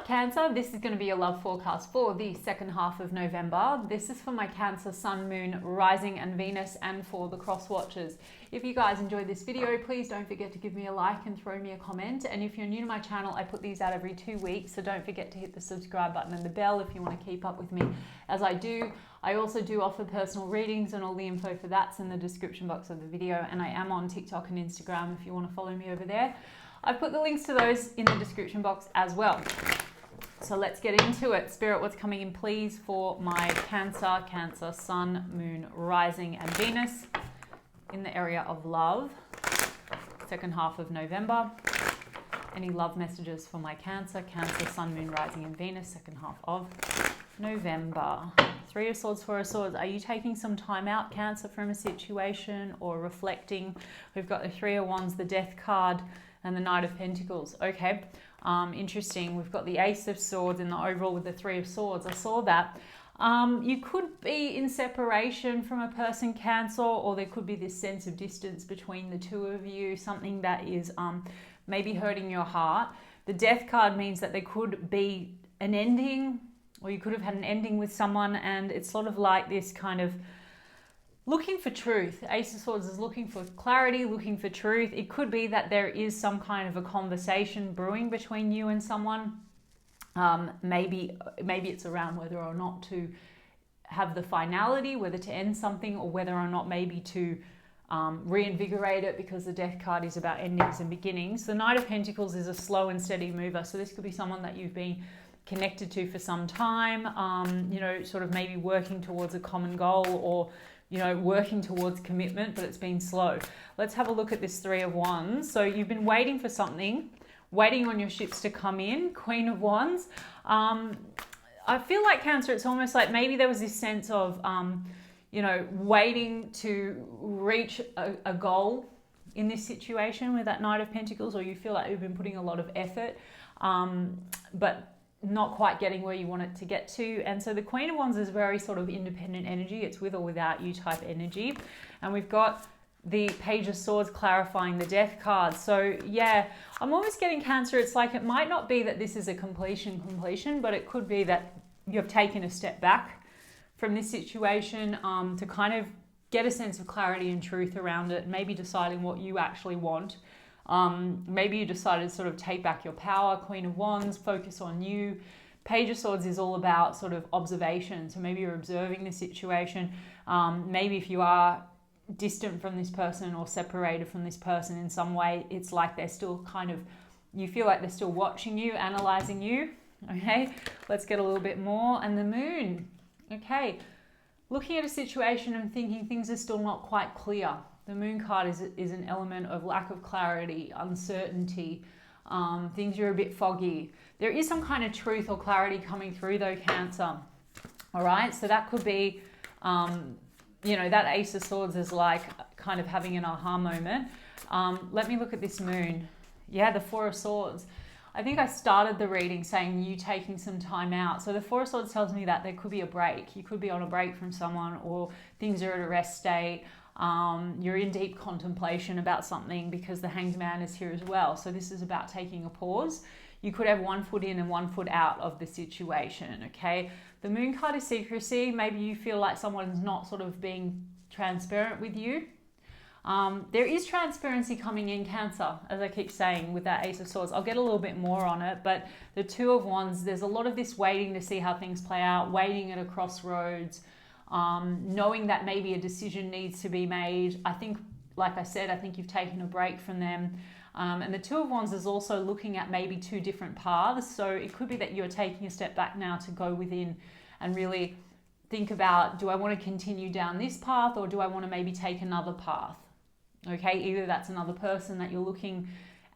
Cancer, this is going to be a love forecast for the second half of November. This is for my Cancer, Sun, Moon, Rising and Venus, and for the cross watchers. If you guys enjoyed this video, please don't forget to give me a like and throw me a comment. And if you're new to my channel, I put these out every 2 weeks, so don't forget to hit the subscribe button and the bell if you want to keep up with me as I do. I also do offer personal readings, and all the info for that's in the description box of the video. And I am on TikTok and Instagram if you want to follow me over there. I've put the links to those in the description box as well. So let's get into it. Spirit, what's coming in please for my Cancer, Cancer, Sun, Moon, Rising and Venus in the area of love, second half of November. Any love messages for my Cancer, Cancer, Sun, Moon, Rising and Venus, second half of November. Three of Swords, Four of Swords. Are you taking some time out, Cancer, from a situation or reflecting? We've got the Three of Wands, the Death card, and the Knight of Pentacles. Okay, interesting. We've got the Ace of Swords in the overall with the Three of Swords. I saw that. You could be in separation from a person, Cancer, or there could be this sense of distance between the two of you, something that is maybe hurting your heart. The Death card means that there could be an ending, or you could have had an ending with someone, and it's sort of like this kind of looking for truth. Ace of Swords is looking for clarity, looking for truth. It could be that there is some kind of a conversation brewing between you and someone. Maybe it's around whether or not to have the finality, whether to end something, or whether or not maybe to reinvigorate it, because the Death card is about endings and beginnings. The Knight of Pentacles is a slow and steady mover. So this could be someone that you've been connected to for some time, you know, sort of maybe working towards a common goal, or you know, working towards commitment, but it's been slow. Let's have a look at this Three of Wands. So you've been waiting for something, waiting on your ships to come in. Queen of Wands. I feel like, Cancer, it's almost like maybe there was this sense of, you know, waiting to reach a goal in this situation with that Knight of Pentacles, or you feel like you've been putting a lot of effort, but not quite getting where you want it to get to. And so the Queen of Wands is very sort of independent energy. It's with or without you type energy. And we've got the Page of Swords clarifying the Death card. So yeah, I'm almost getting, Cancer, it's like it might not be that this is a completion, but it could be that you've taken a step back from this situation to kind of get a sense of clarity and truth around it, maybe deciding what you actually want. Maybe you decided to sort of take back your power. Queen of Wands, focus on you. Page of Swords is all about sort of observation. So maybe you're observing the situation. Maybe if you are distant from this person or separated from this person in some way, it's like they're still kind of, you feel like they're still watching you, analyzing you. Okay, let's get a little bit more. And the Moon. Okay, looking at a situation and thinking things are still not quite clear. The Moon card is an element of lack of clarity, uncertainty, things are a bit foggy. There is some kind of truth or clarity coming through though, Cancer. All right, so that could be, you know, that Ace of Swords is like kind of having an aha moment. Let me look at this Moon. Yeah, the Four of Swords. I think I started the reading saying you taking some time out. So the Four of Swords tells me that there could be a break. You could be on a break from someone, or things are at a rest state. You're in deep contemplation about something, because the Hanged Man is here as well. So this is about taking a pause. You could have one foot in and one foot out of the situation, okay? The Moon card is secrecy. Maybe you feel like someone's not sort of being transparent with you. There is transparency coming in, Cancer, as I keep saying, with that Ace of Swords. I'll get a little bit more on it, but the Two of Wands, there's a lot of this waiting to see how things play out, waiting at a crossroads, knowing that maybe a decision needs to be made. I think, like I said, I think you've taken a break from them. And the Two of Wands is also looking at maybe two different paths. So it could be that you're taking a step back now to go within and really think about, do I want to continue down this path, or do I want to maybe take another path? Okay, either that's another person that you're looking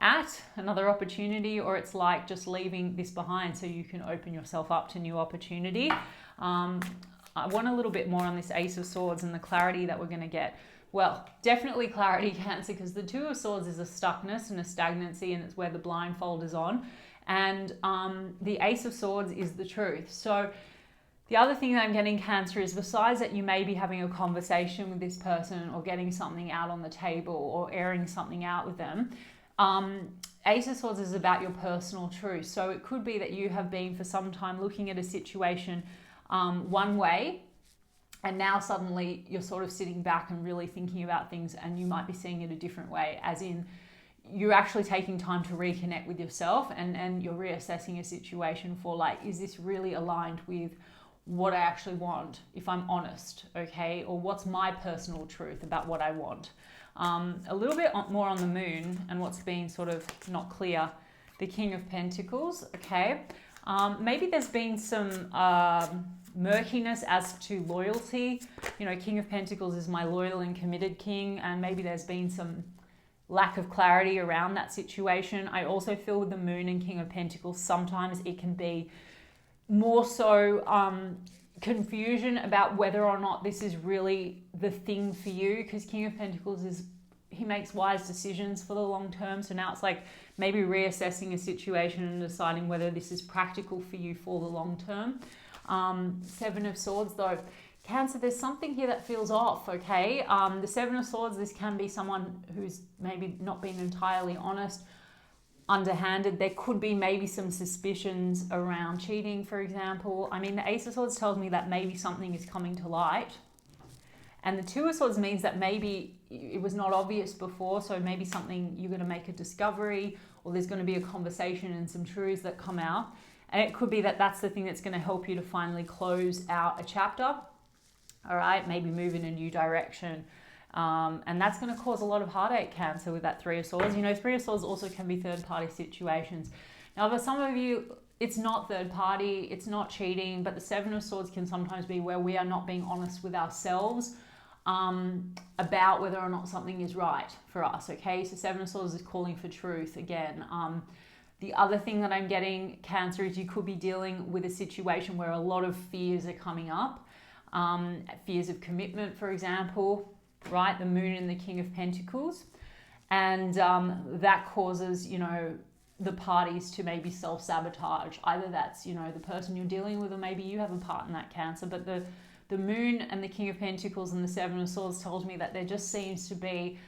at, another opportunity, or it's like just leaving this behind so you can open yourself up to new opportunity. I want a little bit more on this Ace of Swords and the clarity that we're going to get. Well, definitely clarity, Cancer, because the Two of Swords is a stuckness and a stagnancy, and it's where the blindfold is on. And the Ace of Swords is the truth. So the other thing that I'm getting, Cancer, is besides that you may be having a conversation with this person or getting something out on the table or airing something out with them, Ace of Swords is about your personal truth. So it could be that you have been for some time looking at a situation one way, and now suddenly you're sort of sitting back and really thinking about things, and you might be seeing it a different way, as in you're actually taking time to reconnect with yourself, and you're reassessing a situation for like, is this really aligned with what I actually want, if I'm honest, okay? Or what's my personal truth about what I want? A little bit more on the moon and what's been sort of not clear. The King of Pentacles, okay? Maybe there's been some murkiness as to loyalty. You know, King of Pentacles is my loyal and committed king, and maybe there's been some lack of clarity around that situation. I also feel with the moon and King of Pentacles, sometimes it can be more so confusion about whether or not this is really the thing for you, because King of Pentacles is, he makes wise decisions for the long term. So now it's like maybe reassessing a situation and deciding whether this is practical for you for the long term. Seven of Swords though, Cancer, there's something here that feels off, okay? The Seven of Swords, this can be someone who's maybe not been entirely honest, underhanded. There could be maybe some suspicions around cheating, for example. I mean, the Ace of Swords tells me that maybe something is coming to light. And the Two of Swords means that maybe it was not obvious before, so maybe something, you're going to make a discovery, or there's going to be a conversation and some truths that come out. And it could be that that's the thing that's going to help you to finally close out a chapter. All right, maybe move in a new direction. And that's going to cause a lot of heartache, Cancer, with that Three of Swords. You know, Three of Swords also can be third-party situations. Now, for some of you, it's not third-party, it's not cheating, but the Seven of Swords can sometimes be where we are not being honest with ourselves about whether or not something is right for us, okay? So Seven of Swords is calling for truth again. The other thing that I'm getting, Cancer, is you could be dealing with a situation where a lot of fears are coming up. Fears of commitment, for example, right? The Moon and the King of Pentacles. And that causes, you know, the parties to maybe self-sabotage. Either that's, you know, the person you're dealing with, or maybe you have a part in that, Cancer. But the Moon and the King of Pentacles and the Seven of Swords tells me that there just seems to be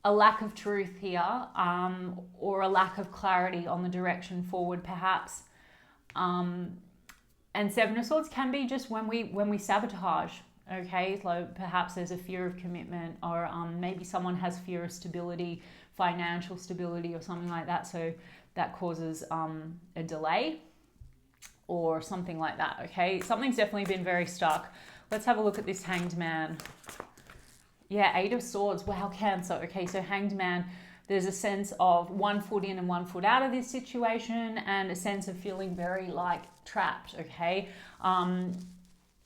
a lack of truth here, or a lack of clarity on the direction forward, perhaps. And Seven of Swords can be just when we sabotage, okay? Like perhaps there's a fear of commitment, or maybe someone has fear of stability, financial stability, or something like that. So that causes a delay or something like that, okay? Something's definitely been very stuck. Let's have a look at this Hanged Man. Yeah, Eight of Swords. Wow, Cancer. Okay, so Hanged Man, there's a sense of 1 foot in and 1 foot out of this situation, and a sense of feeling very like trapped, okay?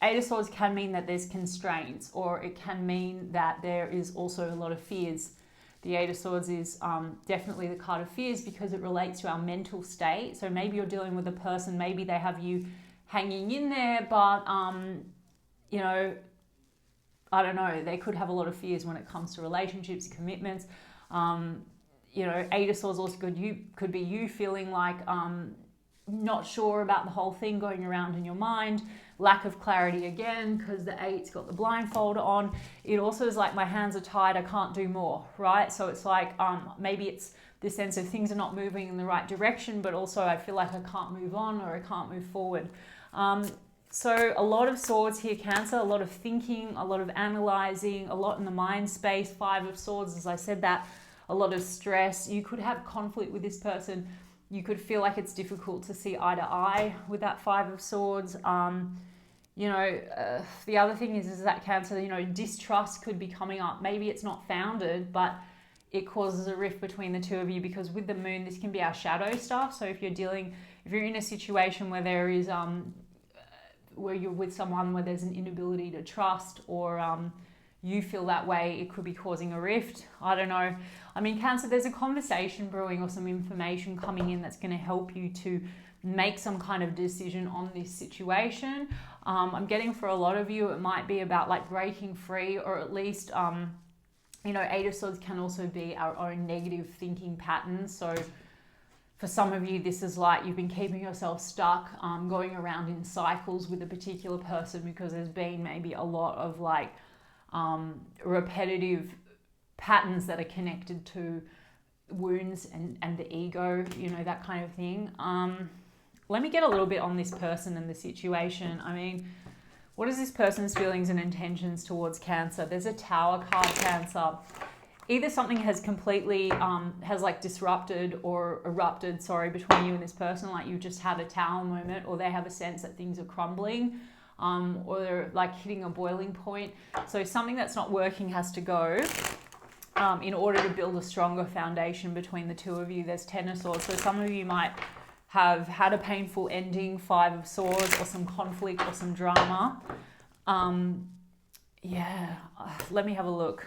Eight of Swords can mean that there's constraints, or it can mean that there is also a lot of fears. The Eight of Swords is definitely the card of fears because it relates to our mental state. So maybe you're dealing with a person, maybe they have you hanging in there, but, you know, I don't know, they could have a lot of fears when it comes to relationships, commitments. You know, Eight of Swords also could be you feeling like not sure about the whole thing going around in your mind. Lack of clarity again, because the Eight's got the blindfold on. It also is like, my hands are tied, I can't do more, right? So it's like maybe it's this sense of things are not moving in the right direction, but also I feel like I can't move on, or I can't move forward. So a lot of Swords here, Cancer, a lot of thinking, a lot of analyzing, a lot in the mind space. Five of Swords, as I said that, a lot of stress. You could have conflict with this person. You could feel like it's difficult to see eye to eye with that Five of Swords. You know, the other thing is that, Cancer, you know, distrust could be coming up. Maybe it's not founded, but it causes a rift between the two of you, because with the Moon, this can be our shadow stuff. So if you're in a situation where there is, where you're with someone where there's an inability to trust, or you feel that way, it could be causing a rift. I don't know. I mean, Cancer, there's a conversation brewing or some information coming in that's going to help you to make some kind of decision on this situation. I'm getting for a lot of you, it might be about like breaking free, or at least, you know, Eight of Swords can also be our own negative thinking patterns. So for some of you, this is like you've been keeping yourself stuck, going around in cycles with a particular person because there's been maybe a lot of like repetitive patterns that are connected to wounds and the ego, you know, that kind of thing. Let me get a little bit on this person and the situation. I mean, what is this person's feelings and intentions towards Cancer? There's a Tower card, Cancer. Either something has completely, has like disrupted or erupted, between you and this person, like you just had a Tower moment, or they have a sense that things are crumbling, or they're like hitting a boiling point. So something that's not working has to go in order to build a stronger foundation between the two of you. There's Ten of Swords. So some of you might have had a painful ending, Five of Swords, or some conflict or some drama. Yeah, let me have a look.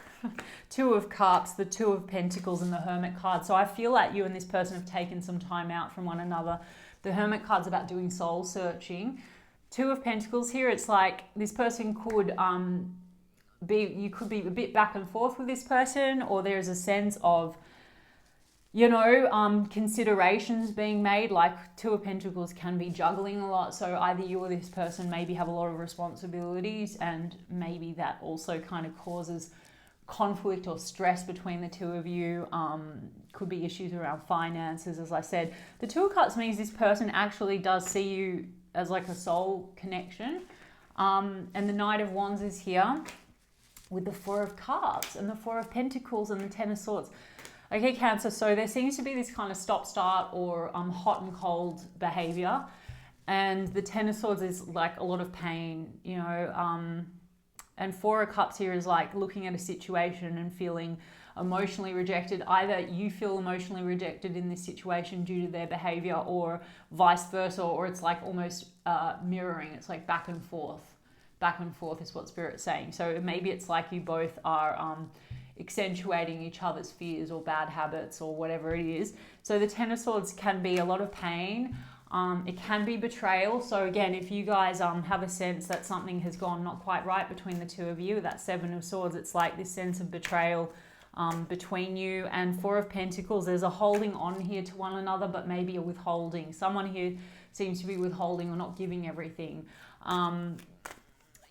Two of Cups, the Two of Pentacles, and the Hermit card. So I feel like you and this person have taken some time out from one another. The Hermit card's about doing soul searching. Two of Pentacles here, it's like this person could you could be a bit back and forth with this person, or there's a sense of, you know, considerations being made. Like Two of Pentacles can be juggling a lot. So either you or this person maybe have a lot of responsibilities, and maybe that also kind of causes conflict or stress between the two of you. Could be issues around finances. As I said, the Two of Cups means this person actually does see you as like a soul connection. And the Knight of Wands is here with the Four of Cups and the Four of Pentacles and the Ten of Swords. Okay, Cancer, so there seems to be this kind of stop-start or hot and cold behavior. And the Ten of Swords is like a lot of pain, you know. And Four of Cups here is like looking at a situation and feeling emotionally rejected. Either you feel emotionally rejected in this situation due to their behavior, or vice versa, or it's like almost mirroring. It's like back and forth. Back and forth is what Spirit's saying. So maybe it's like you both are accentuating each other's fears or bad habits or whatever it is. So the Ten of Swords can be a lot of pain. It can be betrayal. So again, if you guys have a sense that something has gone not quite right between the two of you, that Seven of Swords, it's like this sense of betrayal between you. And Four of Pentacles, there's a holding on here to one another, but maybe a withholding. Someone here seems to be withholding or not giving everything.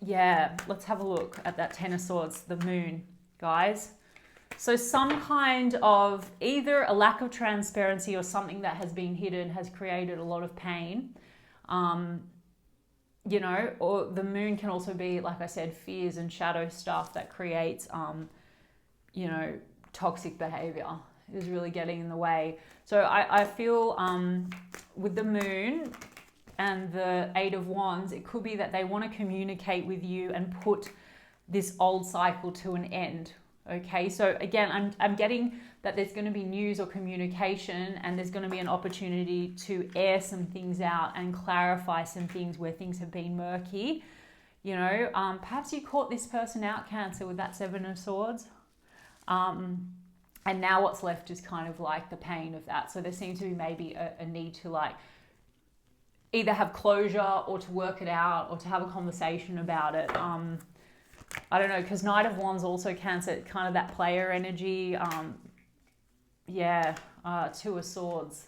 Yeah, let's have a look at that Ten of Swords, the Moon, guys. So some kind of either a lack of transparency or something that has been hidden has created a lot of pain. You know, or the Moon can also be, like I said, fears and shadow stuff that creates, you know, toxic behavior is really getting in the way. So I feel with the Moon and the Eight of Wands, it could be that they want to communicate with you and put this old cycle to an end. Okay, so again, I'm getting that there's going to be news or communication, and there's going to be an opportunity to air some things out and clarify some things where things have been murky. You know, perhaps you caught this person out, Cancer, with that Seven of Swords. And now what's left is kind of like the pain of that. So there seems to be maybe a need to like either have closure or to work it out or to have a conversation about it. I don't know, because Knight of Wands also, Cancer, kind of that player energy. Two of Swords.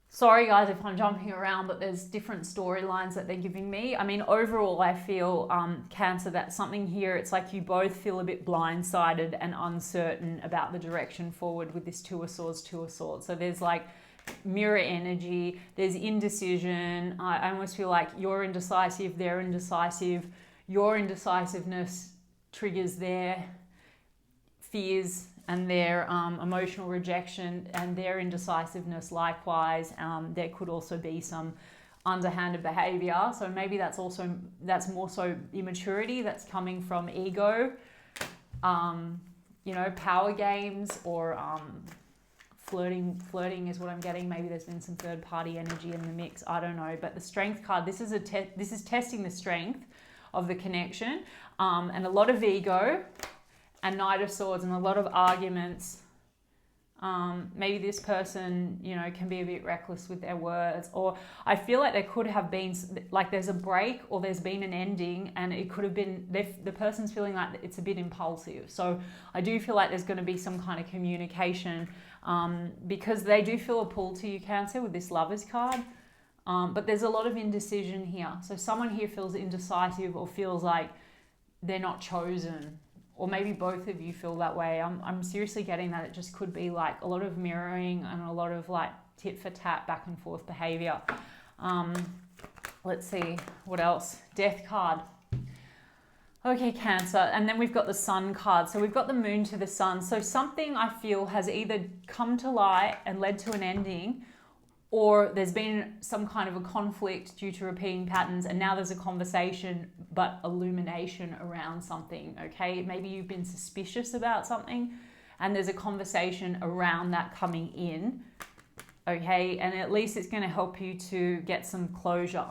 Sorry guys if I'm jumping around, but there's different storylines that they're giving me. I mean, overall, I feel, Cancer, that something here, it's like you both feel a bit blindsided and uncertain about the direction forward with this Two of Swords, Two of Swords. So there's like mirror energy, there's indecision. I almost feel like you're indecisive, they're indecisive. Your indecisiveness triggers their fears and their emotional rejection, and their indecisiveness likewise. There could also be some underhanded behavior. So maybe that's more so immaturity that's coming from ego, you know, power games, or flirting is what I'm getting. Maybe there's been some third party energy in the mix. I don't know. But the Strength card, this is testing the strength of the connection, and a lot of ego, and Knight of Swords, and a lot of arguments. Maybe this person, you know, can be a bit reckless with their words, or I feel like there could have been, like there's a break or there's been an ending, and it could have been, the person's feeling like it's a bit impulsive. So I do feel like there's going to be some kind of communication, because they do feel a pull to you, Cancer, with this Lovers card. But there's a lot of indecision here. So someone here feels indecisive or feels like they're not chosen, or maybe both of you feel that way. I'm seriously getting that it just could be like a lot of mirroring and a lot of like tit for tat, back and forth behavior. Let's see what else. Death card. Okay, Cancer. And then we've got the Sun card. So we've got the Moon to the Sun. So something I feel has either come to light and led to an ending, or there's been some kind of a conflict due to repeating patterns, and now there's a conversation but illumination around something, okay? Maybe you've been suspicious about something and there's a conversation around that coming in, okay? And at least it's going to help you to get some closure.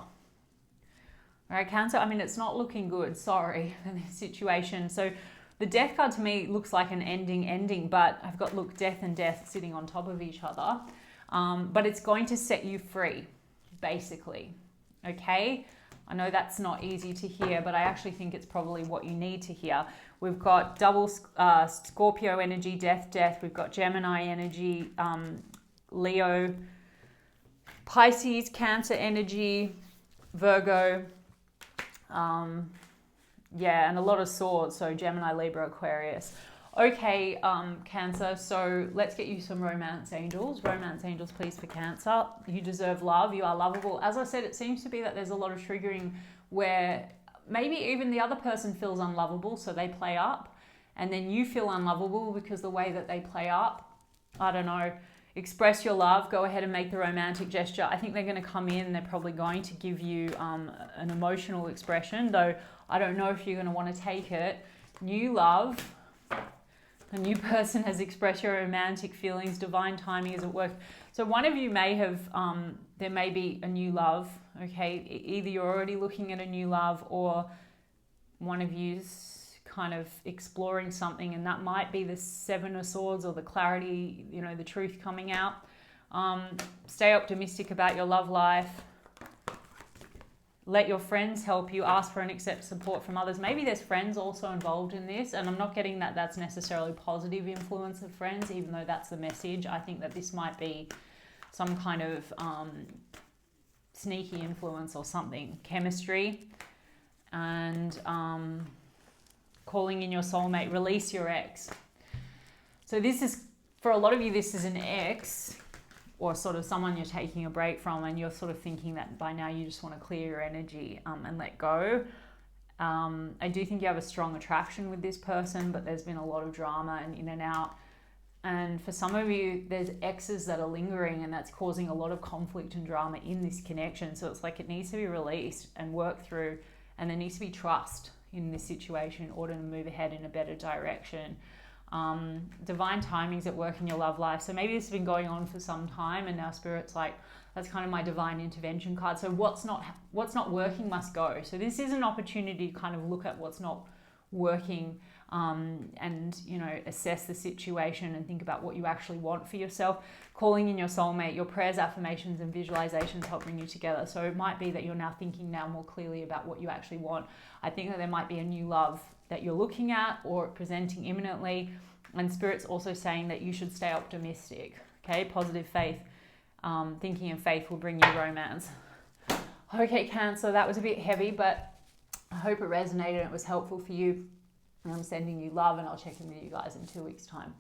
All right, Cancer, I mean, it's not looking good, sorry, for this situation. So the Death card to me looks like an ending, but I've got, look, death and death sitting on top of each other. But it's going to set you free, basically, okay? I know that's not easy to hear, but I actually think it's probably what you need to hear. We've got double Scorpio energy, death. We've got Gemini energy, Leo, Pisces, Cancer energy, Virgo, yeah, and a lot of swords, so Gemini, Libra, Aquarius. Okay, Cancer, so let's get you some romance angels. Romance angels, please, for Cancer. You deserve love. You are lovable. As I said, it seems to be that there's a lot of triggering where maybe even the other person feels unlovable, so they play up, and then you feel unlovable because the way that they play up. I don't know. Express your love. Go ahead and make the romantic gesture. I think they're going to come in. They're probably going to give you an emotional expression, though I don't know if you're going to want to take it. New love. A new person has expressed your romantic feelings. Divine timing is at work. So one of you may have, there may be a new love, okay? Either you're already looking at a new love, or one of you's kind of exploring something, and that might be the Seven of Swords or the clarity, you know, the truth coming out. Stay optimistic about your love life. Let your friends help you. Ask for and accept support from others. Maybe there's friends also involved in this, and I'm not getting that that's necessarily positive influence of friends, even though that's the message. I think that this might be some kind of sneaky influence or something. Chemistry and calling in your soulmate. Release your ex. So this is, for a lot of you, this is an ex, or sort of someone you're taking a break from, and you're sort of thinking that by now you just want to clear your energy and let go. I do think you have a strong attraction with this person, but there's been a lot of drama and in and out. And for some of you, there's exes that are lingering, and that's causing a lot of conflict and drama in this connection. So it's like it needs to be released and worked through, and there needs to be trust in this situation in order to move ahead in a better direction. Divine timing's at work in your love life. So maybe this has been going on for some time, and now Spirit's like, that's kind of my divine intervention card. So what's not working must go. So this is an opportunity to kind of look at what's not working, and, you know, assess the situation and think about what you actually want for yourself. Calling in your soulmate. Your prayers, affirmations, and visualizations help bring you together. So it might be that you're now thinking now more clearly about what you actually want. I think that there might be a new love that you're looking at or presenting imminently. And Spirit's also saying that you should stay optimistic, okay? Positive faith. Thinking and faith will bring you romance. Okay, Cancer, that was a bit heavy, but I hope it resonated and it was helpful for you. And I'm sending you love, and I'll check in with you guys in 2 weeks' time.